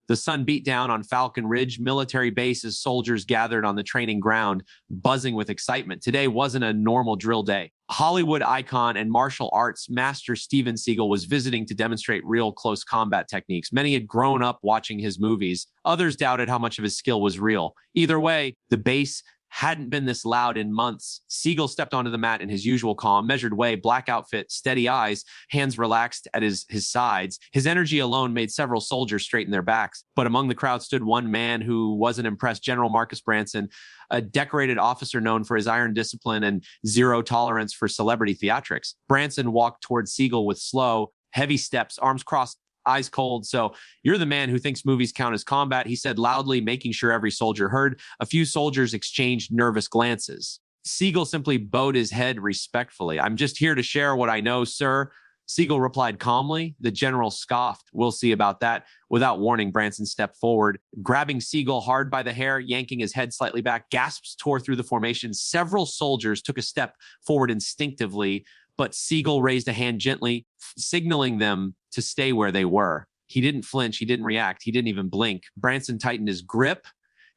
The sun beat down on Falcon Ridge military base as soldiers gathered on the training ground, buzzing with excitement. Today wasn't a normal drill day. Hollywood icon and martial arts master Steven Seagal was visiting to demonstrate real close combat techniques. Many had grown up watching his movies. Others doubted how much of his skill was real. Either way, the base hadn't been this loud in months. Seagal stepped onto the mat in his usual calm, measured way, black outfit, steady eyes, hands relaxed at his sides. His energy alone made several soldiers straighten their backs. But among the crowd stood one man who wasn't impressed, General Marcus Branson, a decorated officer known for his iron discipline and zero tolerance for celebrity theatrics. Branson walked towards Seagal with slow, heavy steps, arms crossed, eyes cold. "So you're the man who thinks movies count as combat," he said loudly, making sure every soldier heard. A few soldiers exchanged nervous glances. Seagal simply bowed his head respectfully. "I'm just here to share what I know, sir." Seagal replied calmly. The general scoffed. "We'll see about that." Without warning, Branson stepped forward, grabbing Seagal hard by the hair, yanking his head slightly back. Gasps tore through the formation. Several soldiers took a step forward instinctively, but Seagal raised a hand gently, signaling them to stay where they were. He didn't flinch. He didn't react. He didn't even blink. Branson tightened his grip,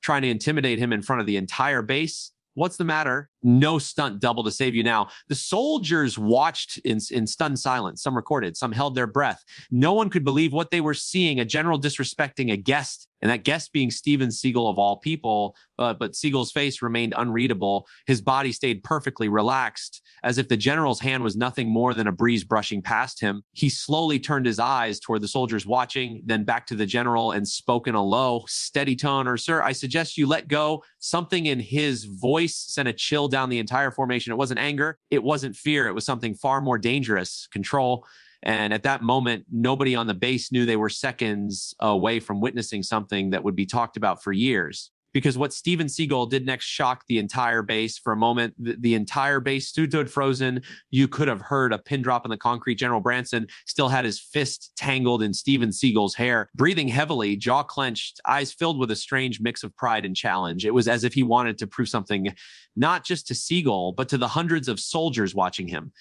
trying to intimidate him in front of the entire base. "What's the matter? No stunt double to save you now." The soldiers watched in stunned silence. Some recorded, some held their breath. No one could believe what they were seeing, a general disrespecting a guest, and that guest being Steven Seagal of all people. But Seagal's face remained unreadable. His body stayed perfectly relaxed, as if the general's hand was nothing more than a breeze brushing past him. He slowly turned his eyes toward the soldiers watching, then back to the general and spoke in a low, steady tone, "Sir, I suggest you let go." Something in his voice sent a chill down the entire formation. It wasn't anger. It wasn't fear. It was something far more dangerous, control. And at that moment, nobody on the base knew they were seconds away from witnessing something that would be talked about for years. Because what Steven Seagal did next shocked the entire base. For a moment, the entire base stood frozen. You could have heard a pin drop in the concrete. General Branson still had his fist tangled in Steven Seagal's hair, breathing heavily, jaw clenched, eyes filled with a strange mix of pride and challenge. It was as if he wanted to prove something, not just to Seagal, but to the hundreds of soldiers watching him.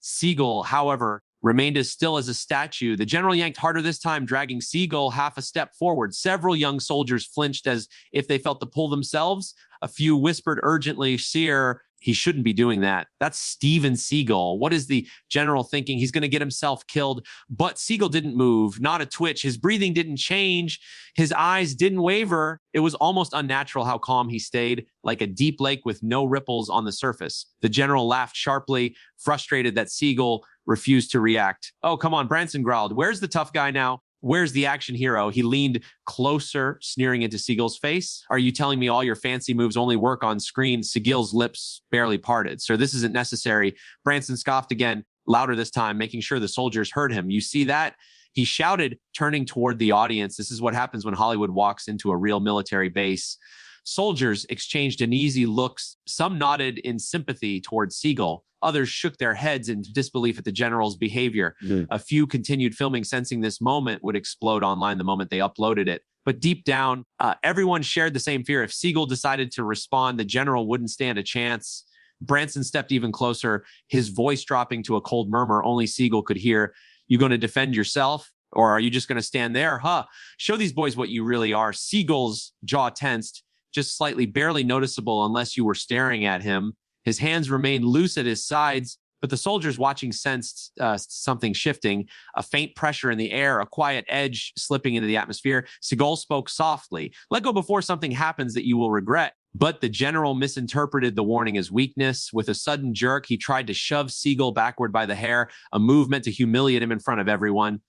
Seagal, however, remained as still as a statue. The general yanked harder this time, dragging Seagal half a step forward. Several young soldiers flinched as if they felt the pull themselves. A few whispered urgently, "Sir, he shouldn't be doing that. That's Steven Seagal. What is the general thinking? He's going to get himself killed." But Seagal didn't move, not a twitch. His breathing didn't change. His eyes didn't waver. It was almost unnatural how calm he stayed, like a deep lake with no ripples on the surface. The general laughed sharply, frustrated that Seagal refused to react. "Oh, come on," Branson growled. "Where's the tough guy now? Where's the action hero?" He leaned closer, sneering into Seagal's face. "Are you telling me all your fancy moves only work on screen?" Seagal's lips barely parted. "Sir, this isn't necessary." Branson scoffed again, louder this time, making sure the soldiers heard him. "You see that?" He shouted, turning toward the audience. This is what happens when Hollywood walks into a real military base. Soldiers exchanged uneasy looks. Some nodded in sympathy towards Seagal. Others shook their heads in disbelief at the general's behavior. A few continued filming, sensing this moment would explode online the moment they uploaded it. But deep down, everyone shared the same fear. If Seagal decided to respond, the general wouldn't stand a chance. Branson stepped even closer, his voice dropping to a cold murmur only Seagal could hear. "You going to defend yourself? Or are you just going to stand there? Huh? Show these boys what you really are." Seagal's jaw tensed, just slightly, barely noticeable unless you were staring at him. His hands remained loose at his sides, but the soldiers watching sensed something shifting, a faint pressure in the air, a quiet edge slipping into the atmosphere. Seagal spoke softly. "Let go before something happens that you will regret." But the general misinterpreted the warning as weakness. With a sudden jerk, he tried to shove Seagal backward by the hair, a move meant to humiliate him in front of everyone.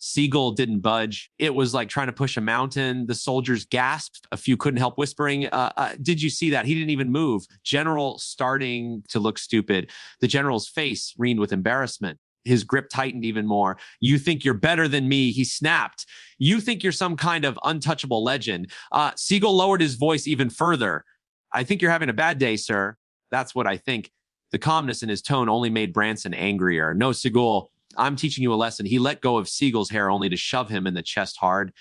Seagal didn't budge. It was like trying to push a mountain. The soldiers gasped. A few couldn't help whispering, "Did you see that? He didn't even move." General starting to look stupid. The general's face reamed with embarrassment. His grip tightened even more. "You think you're better than me," he snapped. "You think you're some kind of untouchable legend." Seagal lowered his voice even further. "I think you're having a bad day, sir." "That's what I think." The calmness in his tone only made Branson angrier. "No, Seagal, I'm teaching you a lesson." He let go of Seagal's hair only to shove him in the chest hard.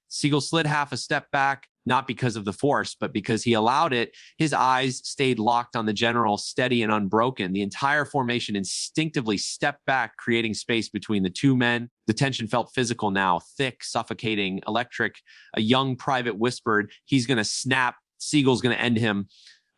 Seagal slid half a step back, not because of the force, but because he allowed it. His eyes stayed locked on the general, steady and unbroken. The entire formation instinctively stepped back, creating space between the two men. The tension felt physical now, thick, suffocating, electric. A young private whispered, "He's going to snap. Siegel's going to end him."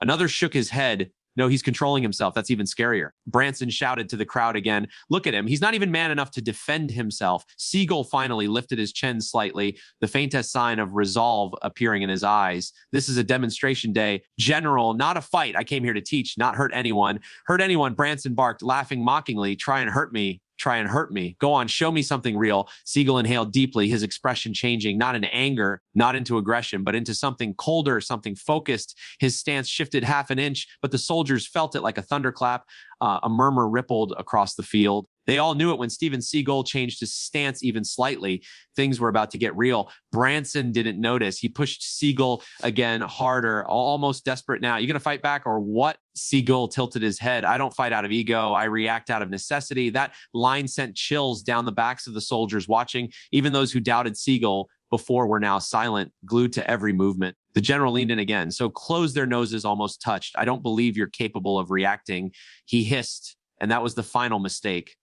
Another shook his head. "No, he's controlling himself. That's even scarier." Branson shouted to the crowd again, "Look at him. He's not even man enough to defend himself." Siegel finally lifted his chin slightly, the faintest sign of resolve appearing in his eyes. "This is a demonstration day. General, not a fight. I came here to teach, not hurt anyone." "Hurt anyone," Branson barked, laughing mockingly. "Try and hurt me. Try and hurt me. Go on, show me something real." Siegel inhaled deeply, his expression changing, not in anger, not into aggression, but into something colder, something focused. His stance shifted half an inch, but the soldiers felt it like a thunderclap. A murmur rippled across the field. They all knew it when Steven Siegel changed his stance even slightly. Things were about to get real. Branson didn't notice. He pushed Siegel again harder, almost desperate now. "You going to fight back or what?" Siegel tilted his head. "I don't fight out of ego. I react out of necessity." That line sent chills down the backs of the soldiers watching. Even those who doubted Siegel before were now silent, glued to every movement. The general leaned in again. "So close." Their noses almost touched. "I don't believe you're capable of reacting," he hissed, and that was the final mistake.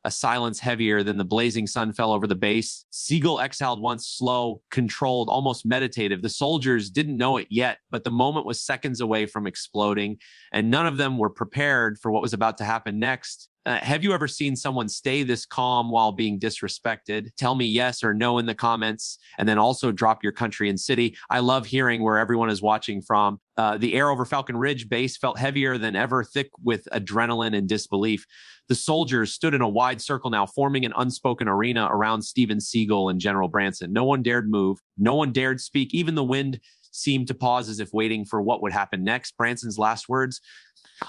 A silence heavier than the blazing sun fell over the base. Siegel exhaled once, slow, controlled, almost meditative. The soldiers didn't know it yet, but the moment was seconds away from exploding, and none of them were prepared for what was about to happen next. Have you ever seen someone stay this calm while being disrespected? Tell me yes or no in the comments, and then also drop your country and city. I love hearing where everyone is watching from. The air over Falcon Ridge base felt heavier than ever, thick with adrenaline and disbelief. The soldiers stood in a wide circle now, forming an unspoken arena around Steven Siegel and General Branson. No one dared move. No one dared speak. Even the wind seemed to pause as if waiting for what would happen next. Branson's last words,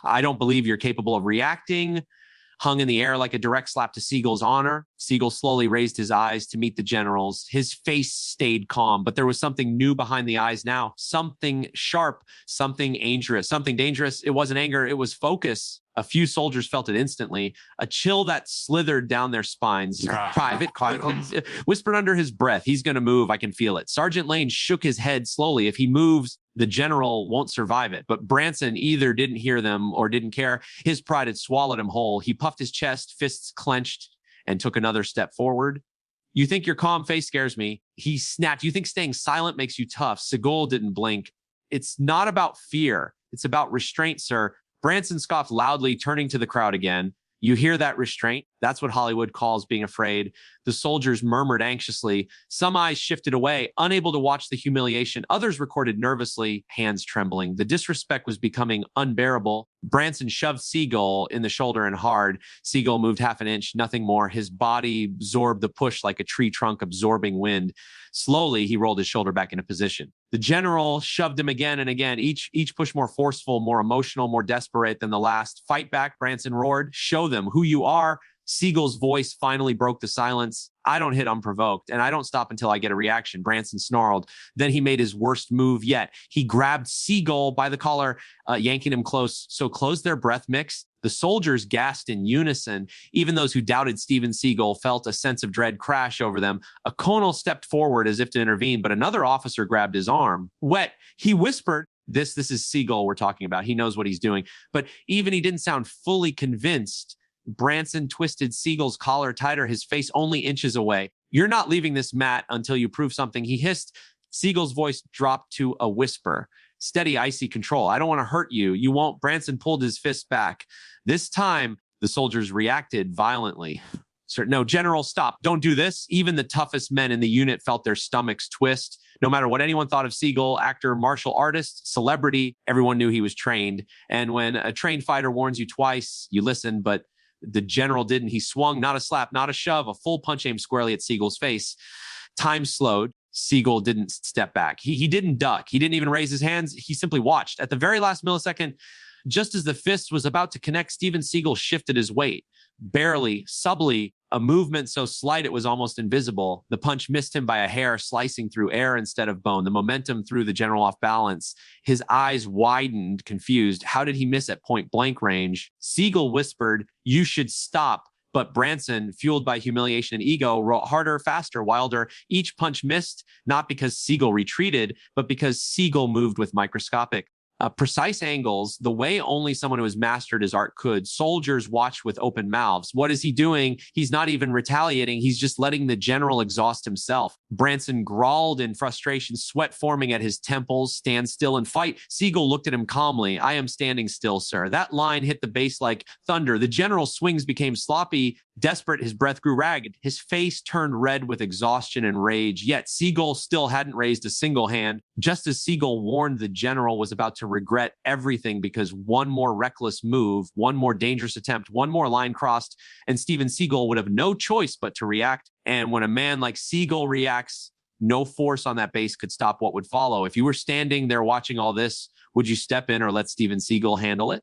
"I don't believe you're capable of reacting," hung in the air like a direct slap to Siegel's honor. Siegel slowly raised his eyes to meet the general's. His face stayed calm, but there was something new behind the eyes now. Something sharp, something dangerous. Something dangerous. It wasn't anger, it was focus. A few soldiers felt it instantly, a chill that slithered down their spines. Private whispered under his breath, "He's going to move. I can feel it." Sergeant Lane shook his head slowly. If he moves, the general won't survive it. But Branson either didn't hear them or didn't care. His pride had swallowed him whole. He puffed his chest, fists clenched, and took another step forward. "You think your calm face scares me?" He snapped. "You think staying silent makes you tough?" Siegel didn't blink. "It's not about fear. It's about restraint, sir." Branson scoffed loudly, turning to the crowd again. "You hear that restraint? That's what Hollywood calls being afraid." The soldiers murmured anxiously. Some eyes shifted away, unable to watch the humiliation. Others recorded nervously, hands trembling. The disrespect was becoming unbearable. Branson shoved Siegel in the shoulder and hard. Siegel moved half an inch, nothing more. His body absorbed the push like a tree trunk absorbing wind. Slowly, he rolled his shoulder back into position. The general shoved him again and again, each push more forceful, more emotional, more desperate than the last. "Fight back," Branson roared. "Show them who you are." Siegel's voice finally broke the silence. "I don't hit unprovoked, and I don't stop until I get a reaction," Branson snarled. Then he made his worst move yet. He grabbed Siegel by the collar, yanking him close. So close their breath mix. The soldiers gasped in unison. Even those who doubted Steven Siegel felt a sense of dread crash over them. A colonel stepped forward as if to intervene, but another officer grabbed his arm. "Wet," he whispered. This is Siegel we're talking about. He knows what he's doing. But even he didn't sound fully convinced. Branson twisted Siegel's collar tighter, his face only inches away. "You're not leaving this mat until you prove something," he hissed. Siegel's voice dropped to a whisper. "Steady, icy control. I don't want to hurt you. You won't." Branson pulled his fist back. This time, the soldiers reacted violently. "Sir, no, General, stop. Don't do this." Even the toughest men in the unit felt their stomachs twist. No matter what anyone thought of Siegel, actor, martial artist, celebrity, everyone knew he was trained. And when a trained fighter warns you twice, you listen, but the general didn't. He swung, not a slap, not a shove, a full punch aimed squarely at Siegel's face. Time slowed. Siegel didn't step back. He didn't duck. He didn't even raise his hands. He simply watched. At the very last millisecond, just as the fist was about to connect, Steven Siegel shifted his weight. Barely, subtly, a movement so slight it was almost invisible. The punch missed him by a hair, slicing through air instead of bone. The momentum threw the general off balance. His eyes widened, confused. How did he miss at point blank range? Siegel whispered, "You should stop." But Branson, fueled by humiliation and ego, wrote harder, faster, wilder. Each punch missed, not because Siegel retreated, but because Siegel moved with microscopic precise angles, the way only someone who has mastered his art could. Soldiers watched with open mouths. What is he doing? He's not even retaliating. He's just letting the general exhaust himself. Branson growled in frustration, sweat forming at his temples. Stand still and fight. Siegel looked at him calmly. I am standing still, sir. That line hit the base like thunder. The general's swings became sloppy, desperate. His breath grew ragged. His face turned red with exhaustion and rage. Yet Siegel still hadn't raised a single hand. Just as Siegel warned the general was about to regret everything because one more reckless move, one more dangerous attempt, one more line crossed, and Steven Siegel would have no choice but to react. And when a man like Siegel reacts, no force on that base could stop what would follow. If you were standing there watching all this, would you step in or let Steven Siegel handle it?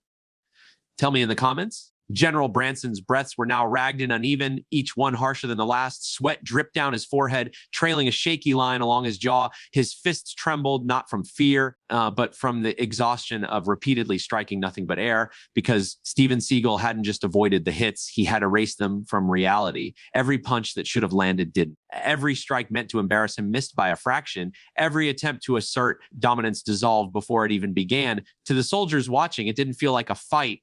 Tell me in the comments. General Branson's breaths were now ragged and uneven, each one harsher than the last. Sweat dripped down his forehead, trailing a shaky line along his jaw. His fists trembled, not from fear, but from the exhaustion of repeatedly striking nothing but air, because Steven Siegel hadn't just avoided the hits, he had erased them from reality. Every punch that should have landed didn't. Every strike meant to embarrass him missed by a fraction. Every attempt to assert dominance dissolved before it even began. To the soldiers watching, it didn't feel like a fight.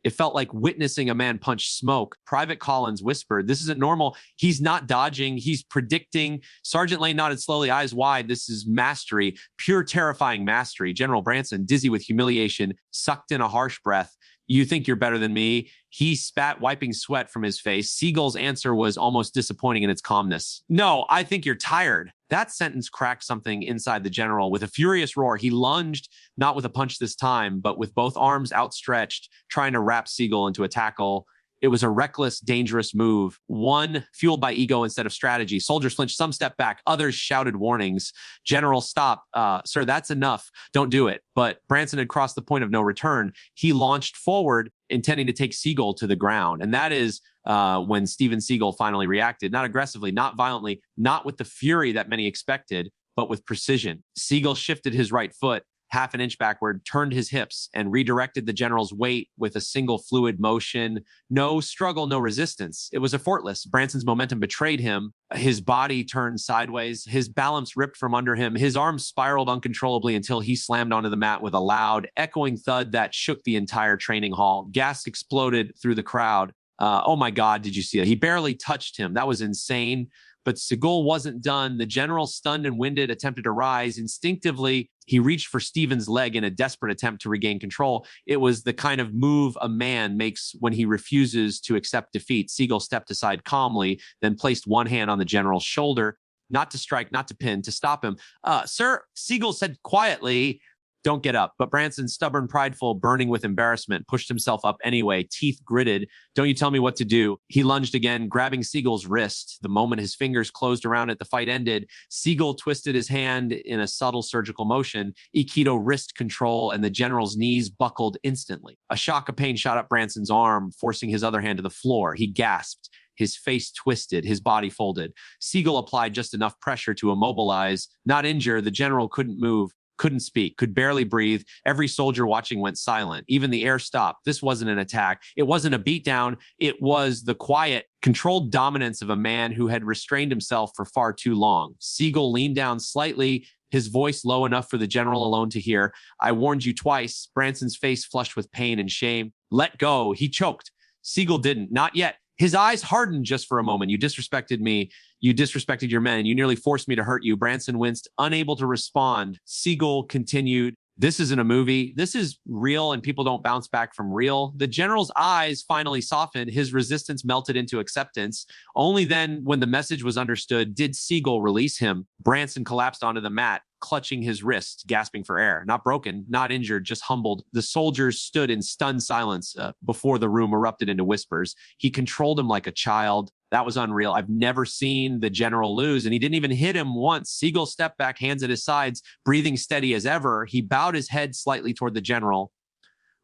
It felt like witnessing a man punch smoke. Private Collins whispered, "This isn't normal." He's not dodging. He's predicting. Sergeant Lane nodded slowly, eyes wide. This is mastery, pure terrifying mastery. General Branson, dizzy with humiliation, sucked in a harsh breath. "You think you're better than me?" He spat, wiping sweat from his face. Siegel's answer was almost disappointing in its calmness. "No, I think you're tired." That sentence cracked something inside the general. With a furious roar, he lunged, not with a punch this time, but with both arms outstretched, trying to wrap Siegel into a tackle. It was a reckless, dangerous move, one fueled by ego instead of strategy. Soldiers flinched, some stepped back, others shouted warnings. "General, stop. Sir, that's enough. Don't do it." But Branson had crossed the point of no return. He launched forward, intending to take Siegel to the ground. And that is when Steven Siegel finally reacted, not aggressively, not violently, not with the fury that many expected, but with precision. Siegel shifted his right foot half an inch backward, turned his hips, and redirected the general's weight with a single fluid motion. No struggle, no resistance. It was effortless. Branson's momentum betrayed him. His body turned sideways. His balance ripped from under him. His arms spiraled uncontrollably until he slammed onto the mat with a loud, echoing thud that shook the entire training hall. Gas exploded through the crowd. Oh my God, did you see it? He barely touched him. That was insane. But Siegel wasn't done. The general, stunned and winded, attempted to rise. Instinctively, he reached for Steven's leg in a desperate attempt to regain control. It was the kind of move a man makes when he refuses to accept defeat. Siegel stepped aside calmly, then placed one hand on the general's shoulder, not to strike, not to pin, to stop him. "Sir," Siegel said quietly, "Don't get up." But Branson, stubborn, prideful, burning with embarrassment, pushed himself up anyway, teeth gritted. "Don't you tell me what to do." He lunged again, grabbing Siegel's wrist. The moment his fingers closed around it, the fight ended. Siegel twisted his hand in a subtle surgical motion. Aikido wrist control, and the general's knees buckled instantly. A shock of pain shot up Branson's arm, forcing his other hand to the floor. He gasped. His face twisted, his body folded. Siegel applied just enough pressure to immobilize. Not injured, the general couldn't move, couldn't speak, could barely breathe. Every soldier watching went silent. Even the air stopped. This wasn't an attack. It wasn't a beatdown. It was the quiet, controlled dominance of a man who had restrained himself for far too long. Siegel leaned down slightly, his voice low enough for the general alone to hear. "I warned you twice." Branson's face flushed with pain and shame. "Let go." He choked. Siegel didn't. Not yet. His eyes hardened just for a moment. "You disrespected me. You disrespected your men. You nearly forced me to hurt you." Branson winced, unable to respond. Siegel continued, "This isn't a movie. This is real, and people don't bounce back from real." The general's eyes finally softened. His resistance melted into acceptance. Only then, when the message was understood, did Siegel release him. Branson collapsed onto the mat, clutching his wrist, gasping for air. Not broken, not injured, just humbled. The soldiers stood in stunned silence before the room erupted into whispers. He controlled him like a child. That was unreal. I've never seen the general lose, and he didn't even hit him once. Siegel stepped back, hands at his sides, breathing steady as ever. He bowed his head slightly toward the general.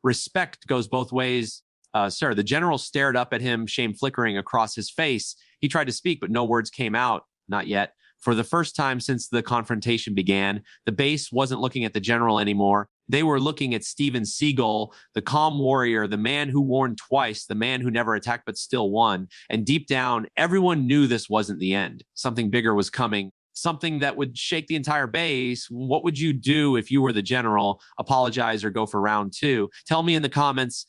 "Respect goes both ways, sir." The general stared up at him, shame flickering across his face. He tried to speak, but no words came out. Not yet. For the first time since the confrontation began, the base wasn't looking at the general anymore. They were looking at Steven Seagal, the calm warrior, the man who warned twice, the man who never attacked but still won. And deep down, everyone knew this wasn't the end. Something bigger was coming, something that would shake the entire base. What would you do if you were the general? Apologize or go for round two? Tell me in the comments.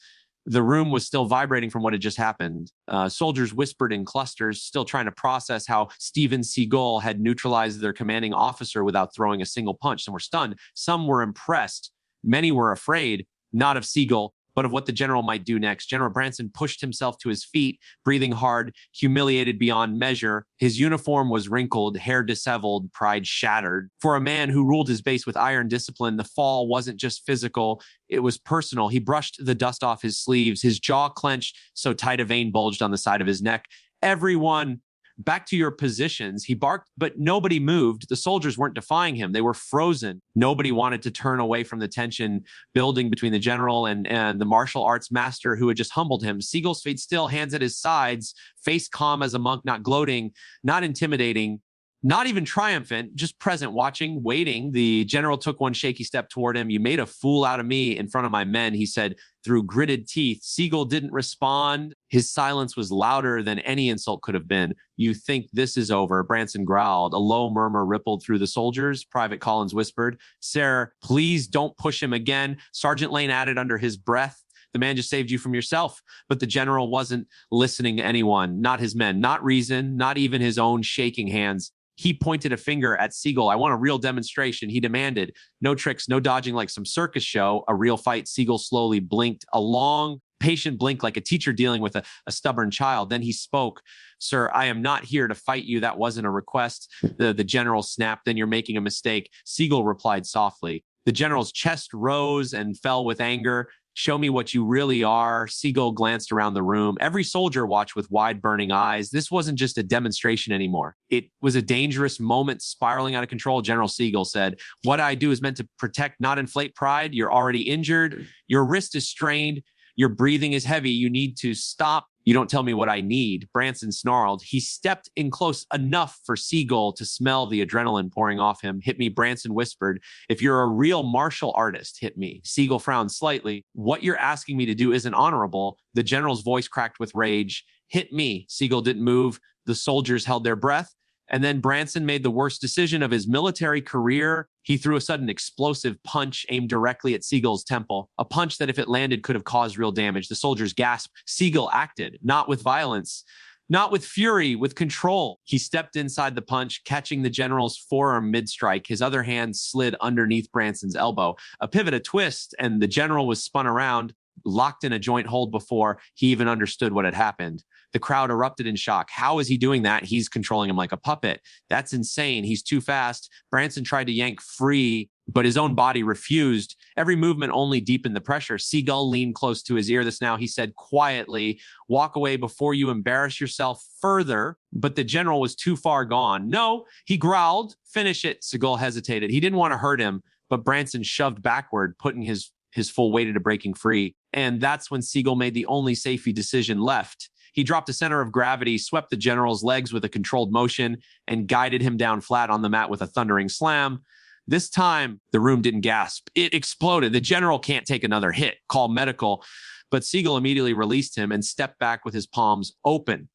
The room was still vibrating from what had just happened. Soldiers whispered in clusters, still trying to process how Steven Seagal had neutralized their commanding officer without throwing a single punch. Some were stunned. Some were impressed. Many were afraid, not of Seagal, but of what the general might do next. General Branson pushed himself to his feet, breathing hard, humiliated beyond measure. His uniform was wrinkled, hair disheveled, pride shattered. For a man who ruled his base with iron discipline, the fall wasn't just physical, it was personal. He brushed the dust off his sleeves, his jaw clenched so tight a vein bulged on the side of his neck. Everyone, back to your positions. He barked, but nobody moved. The soldiers weren't defying him. They were frozen. Nobody wanted to turn away from the tension building between the general and the martial arts master who had just humbled him. Seagal's feet still, hands at his sides, face calm as a monk, not gloating, not intimidating, not even triumphant, just present, watching, waiting. The general took one shaky step toward him. You made a fool out of me in front of my men, he said through gritted teeth. Seagal didn't respond. His silence was louder than any insult could have been. You think this is over, Branson growled. A low murmur rippled through the soldiers. Private Collins whispered, Sir, please don't push him again. Sergeant Lane added under his breath, the man just saved you from yourself. But the general wasn't listening to anyone, not his men, not reason, not even his own shaking hands. He pointed a finger at Seagal. I want a real demonstration, he demanded. No tricks, no dodging like some circus show. A real fight. Seagal slowly blinked, a long, patient blink like a teacher dealing with a stubborn child. Then he spoke. Sir, I am not here to fight you. That wasn't a request. The general snapped. Then you're making a mistake. Seagal replied softly. The general's chest rose and fell with anger. Show me what you really are. Seagal glanced around the room. Every soldier watched with wide burning eyes. This wasn't just a demonstration anymore. It was a dangerous moment spiraling out of control. General Seagal said, what I do is meant to protect, not inflate pride. You're already injured. Your wrist is strained. Your breathing is heavy. You need to stop. You don't tell me what I need. Branson snarled. He stepped in close enough for Seagal to smell the adrenaline pouring off him. Hit me, Branson whispered. If you're a real martial artist, hit me. Seagal frowned slightly. What you're asking me to do isn't honorable. The general's voice cracked with rage. Hit me. Seagal didn't move. The soldiers held their breath. And then Branson made the worst decision of his military career. He threw a sudden explosive punch aimed directly at Seagal's temple, a punch that if it landed could have caused real damage. The soldiers gasped. Seagal acted, not with violence, not with fury, with control. He stepped inside the punch, catching the general's forearm mid-strike. His other hand slid underneath Branson's elbow. A pivot, a twist, and the general was spun around, locked in a joint hold before he even understood what had happened. The crowd erupted in shock. How is he doing that? He's controlling him like a puppet. That's insane. He's too fast. Branson tried to yank free, but his own body refused. Every movement only deepened the pressure. Seagal leaned close to his ear. This now, he said quietly, walk away before you embarrass yourself further. But the general was too far gone. No, he growled. Finish it. Seagal hesitated. He didn't want to hurt him, but Branson shoved backward, putting his full weight into breaking free. And that's when Seagal made the only safety decision left. He dropped a center of gravity, swept the general's legs with a controlled motion, and guided him down flat on the mat with a thundering slam. This time, the room didn't gasp. It exploded. The general can't take another hit. Call medical. But Seagal immediately released him and stepped back with his palms open.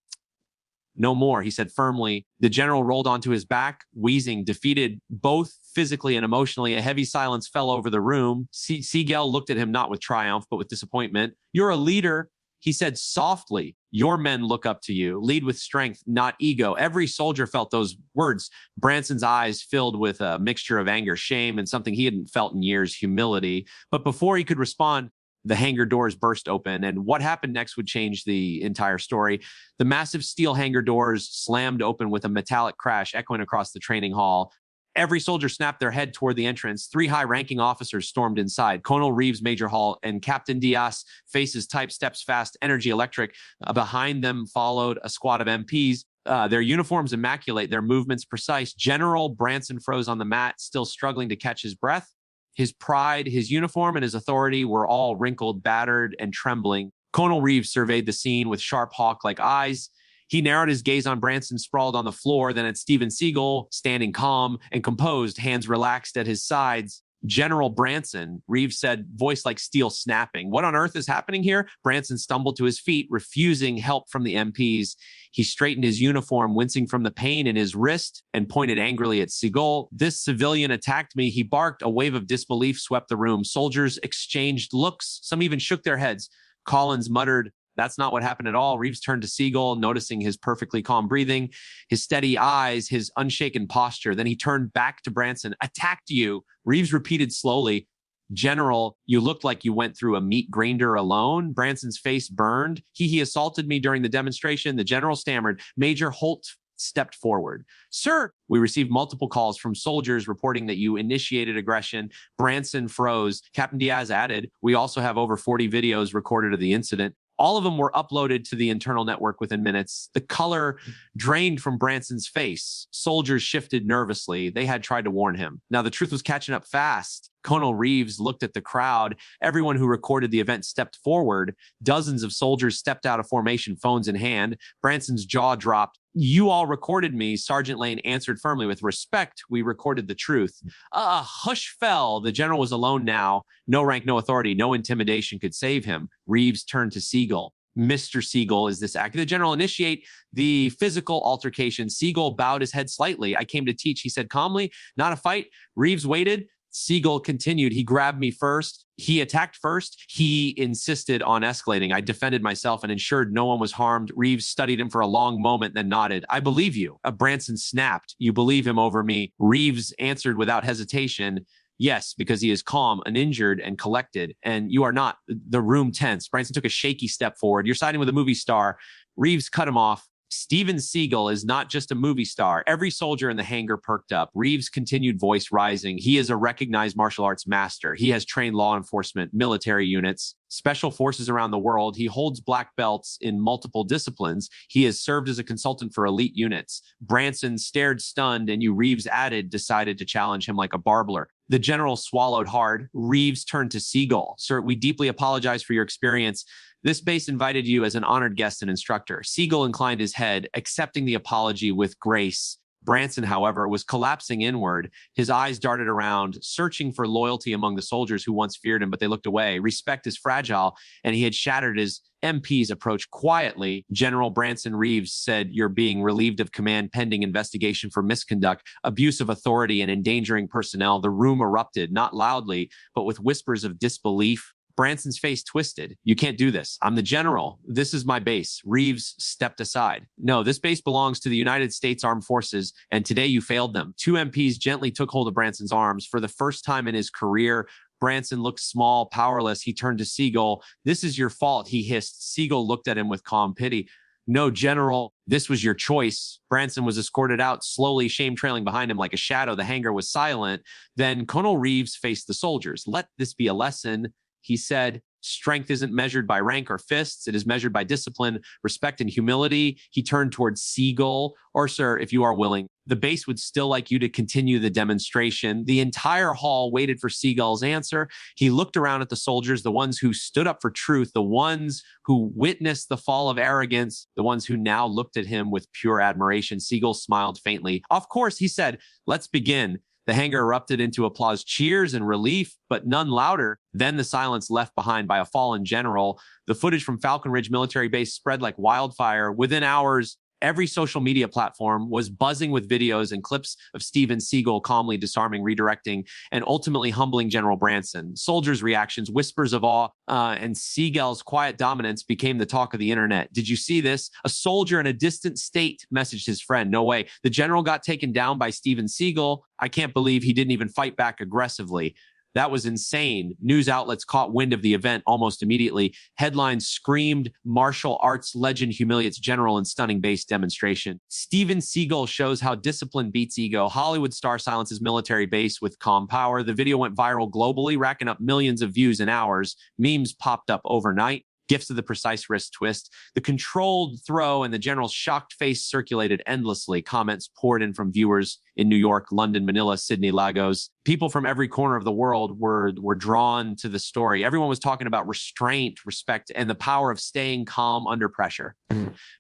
No more, he said firmly. The general rolled onto his back, wheezing, defeated both physically and emotionally. A heavy silence fell over the room. Seagal looked at him not with triumph, but with disappointment. You're a leader, he said softly. Your men look up to you. Lead with strength, not ego. Every soldier felt those words. Branson's eyes filled with a mixture of anger, shame, and something he hadn't felt in years, humility. But before he could respond, the hangar doors burst open, and what happened next would change the entire story. The massive steel hangar doors slammed open with a metallic crash echoing across the training hall. Every soldier snapped their head toward the entrance. 3 high-ranking officers stormed inside. Colonel Reeves, Major Hall, and Captain Diaz, faces tight, steps fast, energy electric. Behind them followed a squad of MPs. Their uniforms immaculate, their movements precise. General Branson froze on the mat, still struggling to catch his breath. His pride, his uniform, and his authority were all wrinkled, battered, and trembling. Colonel Reeves surveyed the scene with sharp hawk-like eyes. He narrowed his gaze on Branson sprawled on the floor, then at Steven Seagal, standing calm and composed, hands relaxed at his sides. General Branson, Reeves said, voice like steel snapping. What on earth is happening here? Branson stumbled to his feet, refusing help from the MPs. He straightened his uniform, wincing from the pain in his wrist, and pointed angrily at Seagal. This civilian attacked me, he barked. A wave of disbelief swept the room. Soldiers exchanged looks. Some even shook their heads. Collins muttered, "That's not what happened at all." Reeves turned to Seagal, noticing his perfectly calm breathing, his steady eyes, his unshaken posture. Then he turned back to Branson. "Attacked you." Reeves repeated slowly, "General, you looked like you went through a meat grinder alone." Branson's face burned. He assaulted me during the demonstration." The general stammered. Major Holt stepped forward. "Sir," we received multiple calls from soldiers reporting that you initiated aggression. Branson froze. Captain Diaz added, "We also have over 40 videos recorded of the incident." All of them were uploaded to the internal network within minutes. The color drained from Branson's face. Soldiers shifted nervously. They had tried to warn him. Now the truth was catching up fast. Colonel Reeves looked at the crowd. Everyone who recorded the event stepped forward. Dozens of soldiers stepped out of formation, phones in hand. Branson's jaw dropped. "You all recorded me," Sergeant Lane answered firmly. "With respect, we recorded the truth." A hush fell. The general was alone now. No rank, no authority, no intimidation could save him. Reeves turned to Seagal. "Mr. Seagal, is this accurate?" The general initiate the physical altercation. Seagal bowed his head slightly. "I came to teach," he said calmly. "Not a fight." Reeves waited. Seagal continued. "He grabbed me first. He attacked first. He insisted on escalating. I defended myself and ensured no one was harmed." Reeves studied him for a long moment, then nodded. "I believe you." Branson snapped. "You believe him over me?" Reeves answered without hesitation, "Yes, because he is calm, uninjured, and collected. And you are not." The room tensed. Branson took a shaky step forward. "You're siding with a movie star." Reeves cut him off. "Steven Seagal is not just a movie star." Every soldier in the hangar perked up. Reeves' continued, voice rising. "He is a recognized martial arts master. He has trained law enforcement, military units, special forces around the world. He holds black belts in multiple disciplines. He has served as a consultant for elite units." Branson stared stunned, and Reeves added, decided to challenge him like a barbler. The general swallowed hard. Reeves turned to Seagal. "Sir, we deeply apologize for your experience. This base invited you as an honored guest and instructor." Seagal inclined his head, accepting the apology with grace. Branson, however, was collapsing inward. His eyes darted around, searching for loyalty among the soldiers who once feared him, but they looked away. Respect is fragile, and he had shattered his MP's approach quietly. General Branson Reeves said, "You're being relieved of command pending investigation for misconduct, abuse of authority, and endangering personnel." The room erupted, not loudly, but with whispers of disbelief. Branson's face twisted. "You can't do this. I'm the general. This is my base." Reeves stepped aside. "No, this base belongs to the United States Armed Forces, and today you failed them." Two MPs gently took hold of Branson's arms. For the first time in his career, Branson looked small, powerless. He turned to Seagal. "This is your fault," he hissed. Seagal looked at him with calm pity. "No, General, this was your choice." Branson was escorted out, slowly, shame trailing behind him like a shadow. The hangar was silent. Then Colonel Reeves faced the soldiers. "Let this be a lesson," he said. "Strength isn't measured by rank or fists. It is measured by discipline, respect, and humility." He turned towards Seagal. "Or, sir, if you are willing, the base would still like you to continue the demonstration." The entire hall waited for Seagal's answer. He looked around at the soldiers, the ones who stood up for truth, the ones who witnessed the fall of arrogance, the ones who now looked at him with pure admiration. Seagal smiled faintly. "Of course," he said. "Let's begin." The hangar erupted into applause, cheers, and relief, but none louder. Then the silence left behind by a fallen general. The footage from Falcon Ridge military base spread like wildfire. Within hours, every social media platform was buzzing with videos and clips of Steven Seagal calmly disarming, redirecting, and ultimately humbling General Branson. Soldiers' reactions, whispers of awe, and Seagal's quiet dominance became the talk of the internet. "Did you see this? A soldier in a distant state messaged his friend. No way. The general got taken down by Steven Seagal. I can't believe he didn't even fight back aggressively." That was insane. News outlets caught wind of the event almost immediately. Headlines screamed, "Martial arts legend humiliates general in stunning base demonstration." Steven Seagal shows how discipline beats ego. Hollywood star silences military base with calm power. The video went viral globally, racking up millions of views in hours. Memes popped up overnight. gifts of the precise wrist twist. The controlled throw and the general's shocked face circulated endlessly. Comments poured in from viewers in New York, London, Manila, Sydney, Lagos. People from every corner of the world were drawn to the story. Everyone was talking about restraint, respect, and the power of staying calm under pressure.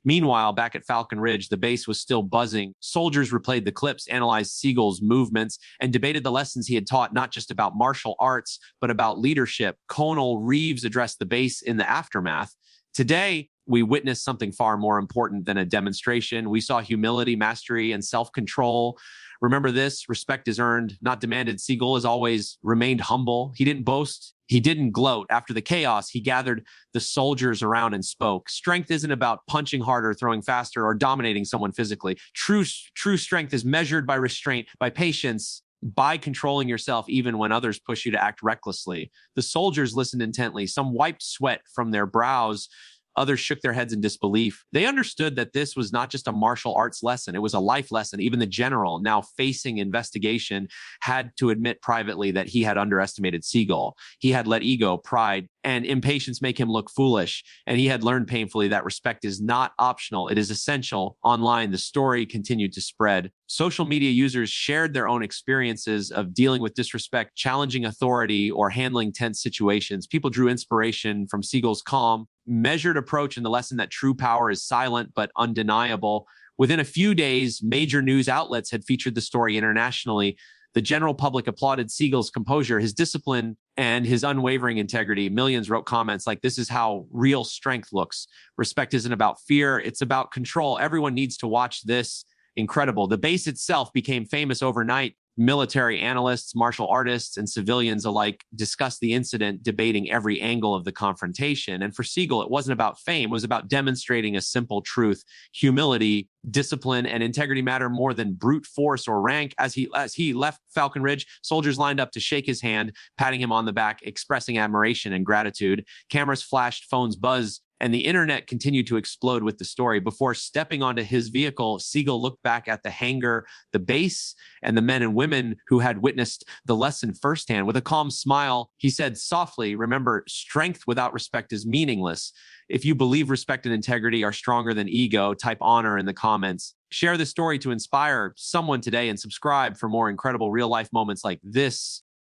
Meanwhile, back at Falcon Ridge, the base was still buzzing. Soldiers replayed the clips, analyzed Siegel's movements, and debated the lessons he had taught, not just about martial arts, but about leadership. Colonel Reeves addressed the base in the aftermath. Today, we witnessed something far more important than a demonstration. We saw humility, mastery, and self-control. Remember this: respect is earned, not demanded. Siegel has always remained humble. He didn't boast. He didn't gloat. After the chaos, he gathered the soldiers around and spoke. Strength isn't about punching harder, throwing faster, or dominating someone physically. True strength is measured by restraint, by patience, by controlling yourself even when others push you to act recklessly. The soldiers listened intently. Some wiped sweat from their brows. Others shook their heads in disbelief. They understood that this was not just a martial arts lesson. It was a life lesson. Even the general, now facing investigation, had to admit privately that he had underestimated Siegel. He had let ego, pride, and impatience make him look foolish. And he had learned painfully that respect is not optional. It is essential. Online, the story continued to spread. Social media users shared their own experiences of dealing with disrespect, challenging authority, or handling tense situations. People drew inspiration from Siegel's calm, measured approach and the lesson that true power is silent but undeniable. Within a few days, major news outlets had featured the story internationally. The general public applauded Siegel's composure, his discipline, and his unwavering integrity. Millions wrote comments like, "This is how real strength looks. Respect isn't about fear, it's about control. Everyone needs to watch this." Incredible. The base itself became famous overnight. Military analysts, martial artists, and civilians alike discussed the incident, debating every angle of the confrontation. And for Siegel, it wasn't about fame. It was about demonstrating a simple truth: humility, discipline, and integrity matter more than brute force or rank. As he left Falcon Ridge, soldiers lined up to shake his hand, patting him on the back, expressing admiration and gratitude. Cameras flashed, phones buzzed, and the internet continued to explode with the story. Before stepping onto his vehicle, Siegel looked back at the hangar, the base, and the men and women who had witnessed the lesson firsthand. With a calm smile, he said softly, "Remember, strength without respect is meaningless. If you believe respect and integrity are stronger than ego, type honor in the comments." Share this story to inspire someone today and subscribe for more incredible real-life moments like this.